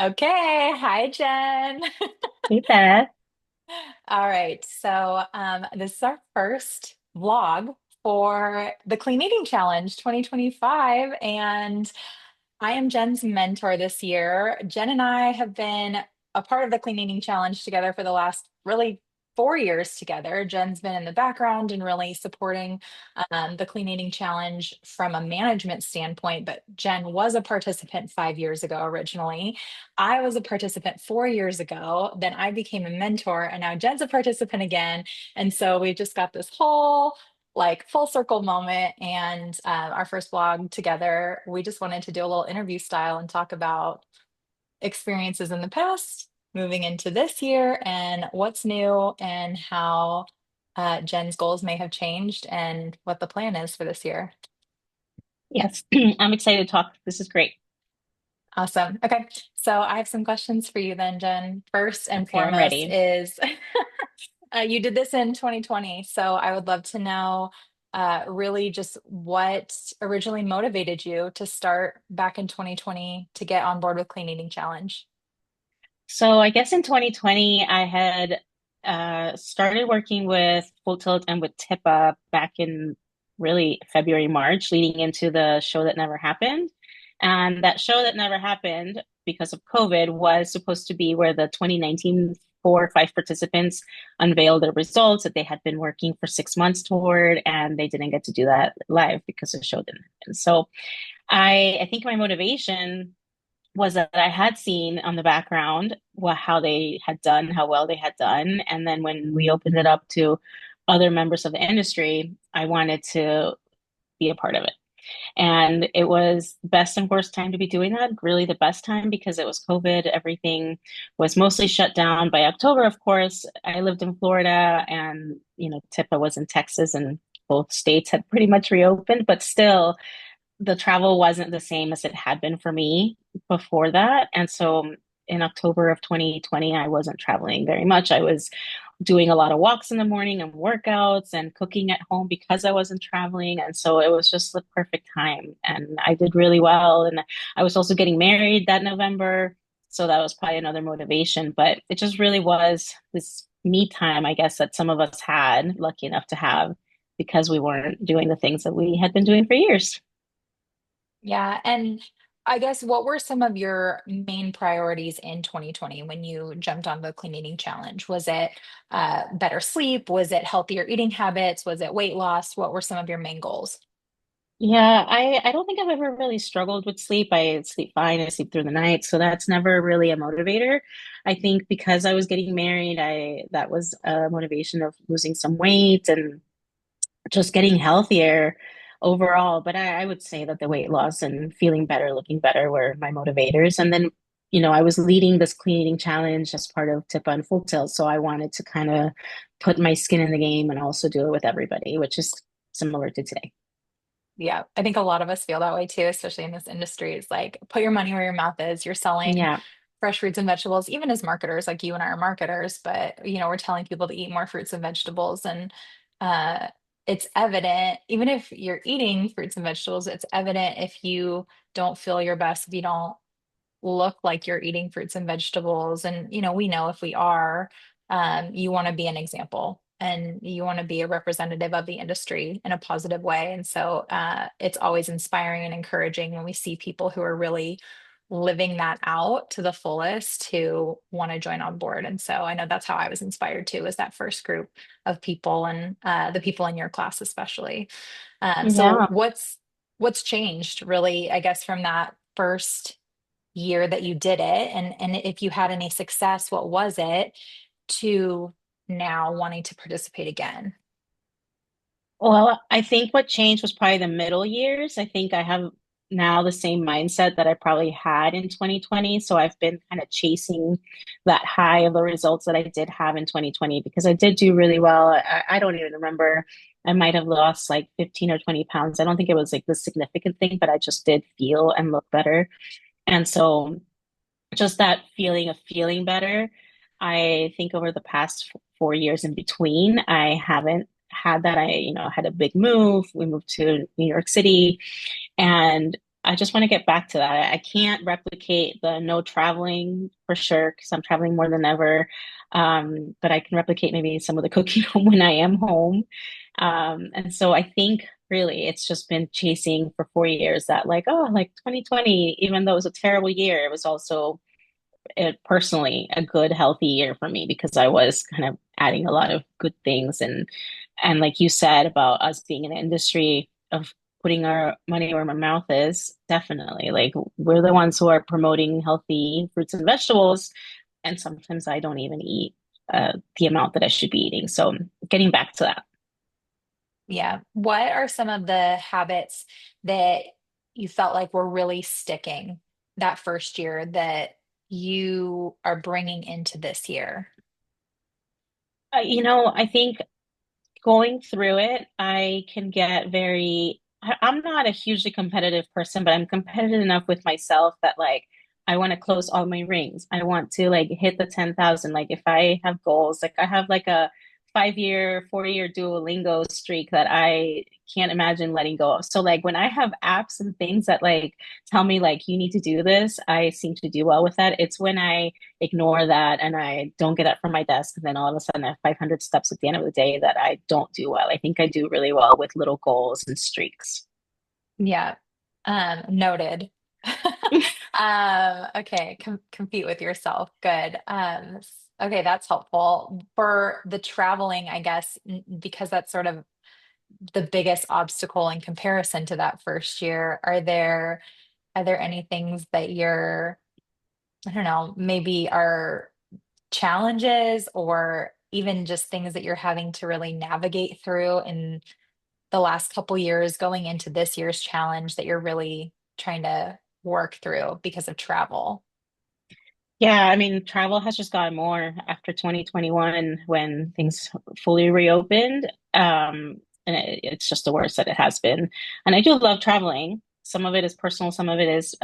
Okay. Hi, Jen. Hey Beth. All right. This is our first vlog for the Clean Eating Challenge 2025. And I am Jen's mentor this year. Jen and I have been a part of the Clean Eating Challenge together for the last really 4 years together. Jen's been in the background and really supporting the Clean Eating Challenge from a management standpoint. But Jen was a participant 5 years ago originally. I was a participant 4 years ago. Then I became a mentor, and now Jen's a participant again. And so we've just got this whole like full circle moment and our first vlog together. We just wanted to do a little interview style and talk about experiences in the past, moving into this year, and what's new and how Jen's goals may have changed and what the plan is for this year. Yes, I'm excited to talk. This is great. Awesome. Okay. So I have some questions for you then, Jen. First and Okay, I'm foremost ready. is you did this in 2020. So I would love to know really just what originally motivated you to start back in 2020 to get on board with Clean Eating Challenge. So I guess in 2020, I had started working with Full Tilt and with Tippa back in really February, March, leading into the show that never happened. And that show that never happened because of COVID was supposed to be where the 2019 four or five participants unveiled their results that they had been working for 6 months toward, and they didn't get to do that live because the show didn't happen. So I think my motivation was that I had seen on the background how they had done, how well they had done. And then when we opened it up to other members of the industry, I wanted to be a part of it. And it was best and worst time to be doing that. Really the best time because it was COVID. Everything was mostly shut down by October, of course. I lived in Florida and, Tippa was in Texas and both states had pretty much reopened, but still the travel wasn't the same as it had been for me before that. And so in October of 2020, I wasn't traveling very much. I was doing a lot of walks in the morning and workouts and cooking at home because I wasn't traveling. And so it was just the perfect time. And I did really well. And I was also getting married that November. So that was probably another motivation. But it just really was this me time, I guess, that some of us had, lucky enough to have, because we weren't doing the things that we had been doing for years. Yeah. And I guess what were some of your main priorities in 2020 when you jumped on the Clean Eating Challenge? Was it better sleep? Was it healthier eating habits? Was it weight loss? What were some of your main goals? Yeah, I don't think I've ever really struggled with sleep. I sleep fine. I sleep through the night, so that's never really a motivator. I think because I was getting married, I that was a motivation of losing some weight and just getting healthier overall. But I would say that the weight loss and feeling better, looking better were my motivators. And then, I was leading this clean eating challenge as part of Tippa and Full Tilt, so I wanted to kind of put my skin in the game and also do it with everybody, which is similar to today. Yeah, I think a lot of us feel that way too, especially in this industry. It's like put your money where your mouth is. You're selling Yeah. fresh fruits and vegetables, even as marketers, like you and I are marketers, but we're telling people to eat more fruits and vegetables. And uh, it's evident, even if you're eating fruits and vegetables, it's evident if you don't feel your best, if you don't look like you're eating fruits and vegetables. And, we know if we are, you want to be an example and you want to be a representative of the industry in a positive way. And so it's always inspiring and encouraging when we see people who are really living that out to the fullest who want to join on board. And so I know that's how I was inspired too, was that first group of people and the people in your class, especially. So Yeah. what's changed really, I guess, from that first year that you did it and if you had any success, what was it to now wanting to participate again? Well, I think what changed was probably the middle years. I think I have now the same mindset that I probably had in 2020. So I've been kind of chasing that high of the results that I did have in 2020 because I did do really well. I don't even remember. I might have lost like 15 or 20 pounds. I don't think it was like the significant thing, but I just did feel and look better. And so just that feeling of feeling better. I think over the past 4 years in between, I haven't had that. I had a big move. We moved to New York City, and I just want to get back to that. I can't replicate the no traveling for sure because I'm traveling more than ever. But I can replicate maybe some of the cooking when I am home. And so I think really it's just been chasing for 4 years that like, oh, like 2020, even though it was a terrible year, it was also personally a good healthy year for me because I was kind of adding a lot of good things and like you said about us being in an industry of putting our money where my mouth is, definitely like we're the ones who are promoting healthy fruits and vegetables, and sometimes I don't even eat the amount that I should be eating. So getting back to that. Yeah. What are some of the habits that you felt like were really sticking that first year that you are bringing into this year? I think going through it, I can get I'm not a hugely competitive person, but I'm competitive enough with myself that like I want to close all my rings. I want to like hit the 10,000. Like if I have goals, like I have like a 5 year, 4 year Duolingo streak that I can't imagine letting go of. So like when I have apps and things that like tell me like you need to do this, I seem to do well with that. It's when I ignore that and I don't get up from my desk and then all of a sudden I have 500 steps at the end of the day that I don't do well. I think I do really well with little goals and streaks. Yeah. Noted. Okay, compete with yourself. Good. Okay, that's helpful. For the traveling, I guess, because that's sort of the biggest obstacle in comparison to that first year, are there any things that you're, I don't know, maybe are challenges or even just things that you're having to really navigate through in the last couple years going into this year's challenge that you're really trying to work through because of travel? Yeah, I mean, travel has just gotten more after 2021 when things fully reopened. And it's just the worst that it has been. And I do love traveling. Some of it is personal, some of it is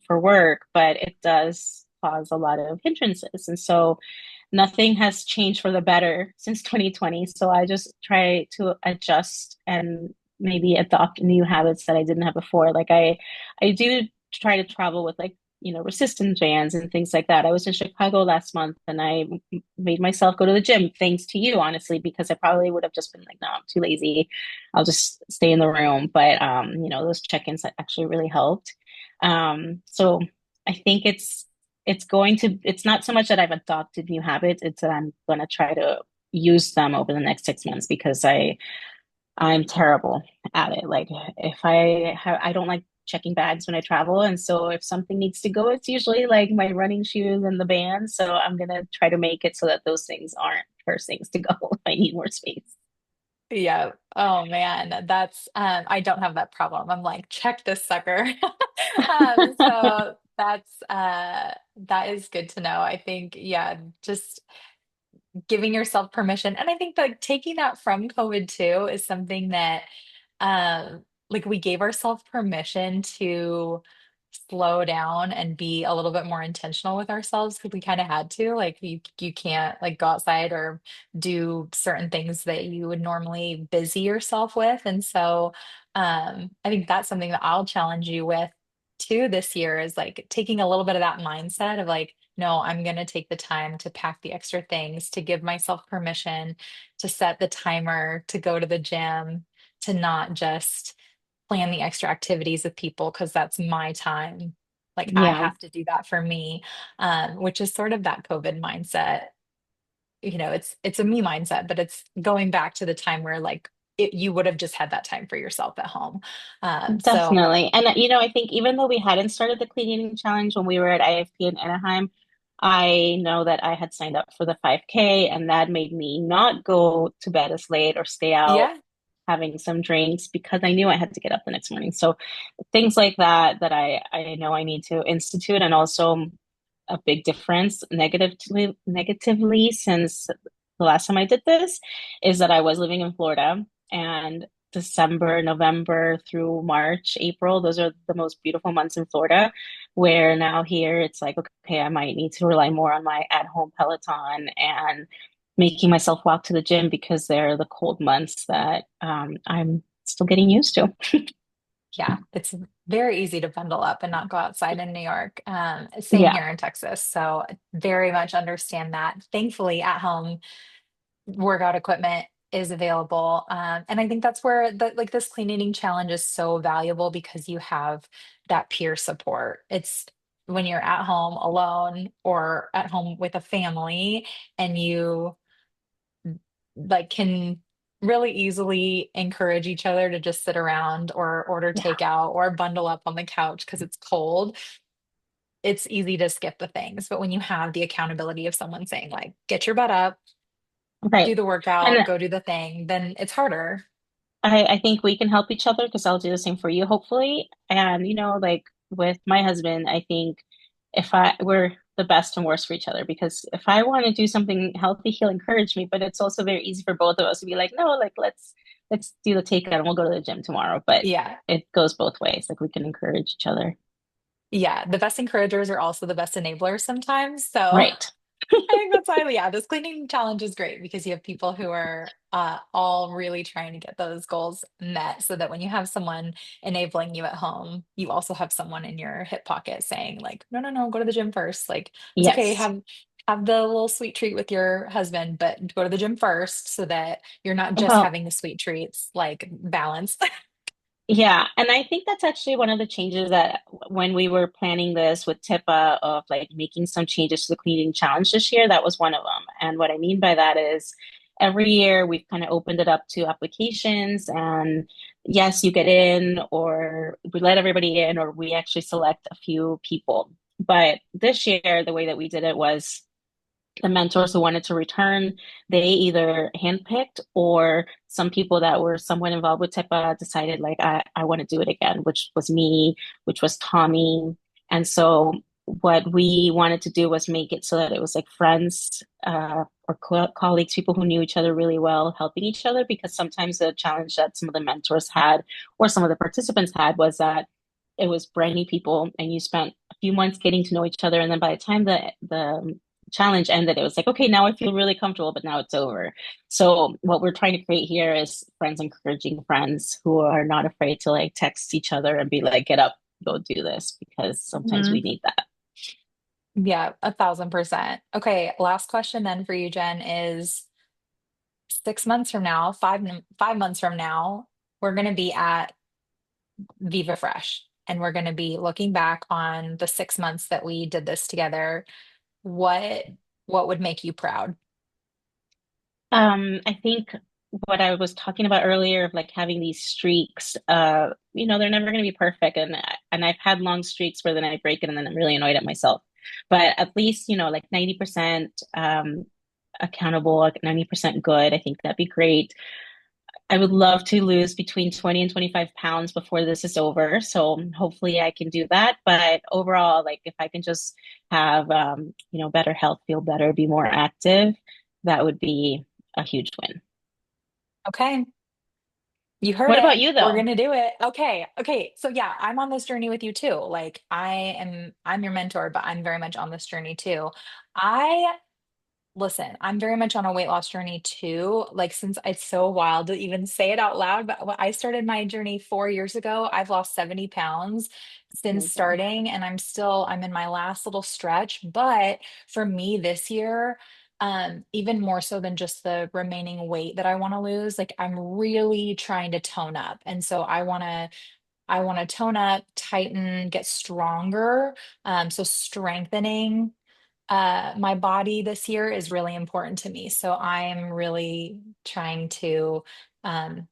for work, but it does cause a lot of hindrances. And so nothing has changed for the better since 2020. So I just try to adjust and maybe adopt new habits that I didn't have before. Like I do try to travel with like resistance bands and things like that. I was in Chicago last month and made myself go to the gym, thanks to you, honestly, because I probably would have just been like, no, I'm too lazy. I'll just stay in the room. But those check-ins actually really helped. So I think it's not so much that I've adopted new habits, it's that I'm gonna try to use them over the next 6 months because I'm terrible at it. Like if I don't like checking bags when I travel, and so if something needs to go, it's usually like my running shoes and the band. So I'm gonna try to make it so that those things aren't first things to go if I need more space. Yeah. Oh man, that's I don't have that problem. I'm like, check this sucker. So that is good to know. I think, yeah, just giving yourself permission. And I think like taking that from COVID too is something that like we gave ourselves permission to slow down and be a little bit more intentional with ourselves because we kind of had to. Like you can't like go outside or do certain things that you would normally busy yourself with. And so I think that's something that I'll challenge you with too this year is like taking a little bit of that mindset of like, no, I'm going to take the time to pack the extra things, to give myself permission to set the timer, to go to the gym, to not just plan the extra activities with people because that's my time. Like I Yeah, have to do that for me, which is sort of that COVID mindset. It's a me mindset, but it's going back to the time where like you would have just had that time for yourself at home. So definitely. And I think even though we hadn't started the clean eating challenge when we were at IFP in Anaheim, I know that I had signed up for the 5K, and that made me not go to bed as late or stay out yeah, having some drinks because I knew I had to get up the next morning. So things like that I know I need to institute, and also a big difference negatively since the last time I did this is that I was living in Florida, and December, November through March, April, those are the most beautiful months in Florida. Where now here it's like, okay, I might need to rely more on my at-home Peloton and making myself walk to the gym because they're the cold months that I'm still getting used to. yeah, it's very easy to bundle up and not go outside in New York. Same Yeah. here in Texas. So very much understand that. Thankfully, at home workout equipment is available. And I think that's where the like this clean eating challenge is so valuable because you have that peer support. It's when you're at home alone or at home with a family and you like can really easily encourage each other to just sit around or order Yeah. takeout or bundle up on the couch because it's cold. It's easy to skip the things. But when you have the accountability of someone saying, like, get your butt up, do Right. the workout, And go do the thing, then it's harder. I think we can help each other because I'll do the same for you, hopefully. And, like with my husband, I think we're the best and worst for each other because if I want to do something healthy, he'll encourage me. But it's also very easy for both of us to be like, no, like let's do the takeout and we'll go to the gym tomorrow. But Yeah. it goes both ways. Like we can encourage each other. Yeah. The best encouragers are also the best enablers sometimes. So Right. I think that's why, yeah, this cleaning challenge is great because you have people who are all really trying to get those goals met so that when you have someone enabling you at home, you also have someone in your hip pocket saying like, no, no, no, go to the gym first. Like it's okay, Yes. have the little sweet treat with your husband, but go to the gym first so that you're not just Well, having the sweet treats, like balance. yeah, and I think that's actually one of the changes that when we were planning this with Tippa of like making some changes to the cleaning challenge this year, that was one of them. And what I mean by that is every year we've kind of opened it up to applications and yes, you get in or we let everybody in or we actually select a few people. But this year, the way that we did it was the mentors who wanted to return, they either handpicked or some people that were somewhat involved with TIPA decided like I want to do it again, which was me, which was Tommy. And so what we wanted to do was make it so that it was like friends or colleagues, people who knew each other really well, helping each other because sometimes the challenge that some of the mentors had or some of the participants had was that it was brand new people and you spent a few months getting to know each other and then by the time the challenge ended, it was like, okay, now I feel really comfortable, but now it's over. So what we're trying to create here is friends encouraging friends who are not afraid to like text each other and be like, get up, go do this, because sometimes we Mhm. need that. Yeah, 1,000%. Okay, last question then for you, Jen, is 6 months from now, 5 months from now, we're going to be at Viva Fresh and we're going to be looking back on the 6 months that we did this together. What what would make you proud? I think what I was talking about earlier of like having these streaks, they're never going to be perfect, and I've had long streaks where then I break it, and then I'm really annoyed at myself. But at least like 90% accountable, like 90% good. I think that'd be great. I would love to lose between 20 and 25 pounds before this is over. So hopefully I can do that. But overall, like if I can just have, better health, feel better, be more active, that would be a huge win. Okay, you heard What it. about you We're though? gonna do it. Okay. Okay. So yeah, I'm on this journey with you too. Like I'm your mentor, but I'm very much on this journey too. I Listen, I'm very much on a weight loss journey too. Like, since it's so wild to even say it out loud, but when I started my journey 4 years ago, I've lost 70 pounds since Amazing. starting, and I'm in my last little stretch. But for me this year, even more so than just the remaining weight that I want to lose, like I'm really trying to tone up. And so I want to tone up, tighten, get stronger. So strengthening my body this year is really important to me. So I'm really trying to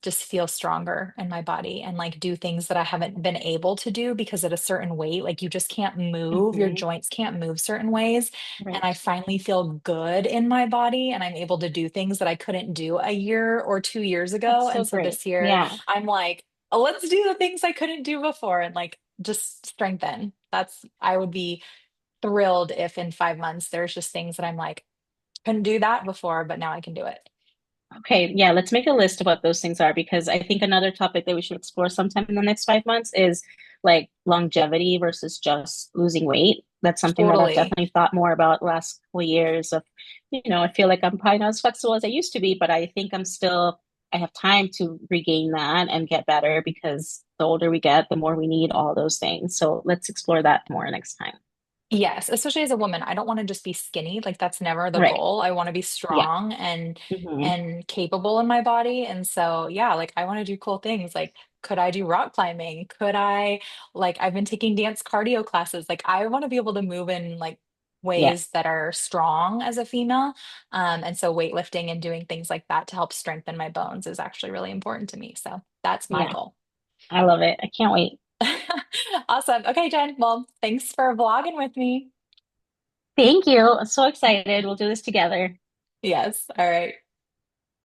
just feel stronger in my body and like do things that I haven't been able to do because at a certain weight, like you just can't move, your Hmm. joints can't move certain ways. And I Right. finally feel good in my body and I'm able to do things that I couldn't do a year or 2 years ago. That's so And so great. this year, Yeah. I'm like, let's do the things I couldn't do before and like just strengthen. I would be thrilled if in 5 months there's just things that I'm like, couldn't do that before, but now I can do it. Okay, yeah, let's make a list of what those things are because I think another topic that we should explore sometime in the next 5 months is like longevity versus just losing weight. That's something that I've Totally. definitely thought more about the last couple of years of, I feel like I'm probably not as flexible as I used to be, but I think I have time to regain that and get better because the older we get, the more we need all those things. So let's explore that more next time. Yes, especially as a woman, I don't want to just be skinny. Like that's never the Right. goal. I want to be Yeah. strong Hmm. and capable in my body. And so, yeah, like I want to do cool things. Like could I do rock climbing? Could I like I've been taking dance cardio classes. Like I want to be able to move in like Yeah. ways that are strong as a female. And so weightlifting and doing things like that to help strengthen my bones is actually really important to me. So that's my Yeah. goal. I love it. I can't wait. Awesome. Okay, Jen. Well, thanks for vlogging with me. Thank you. I'm so excited. We'll do this together. Yes. All right.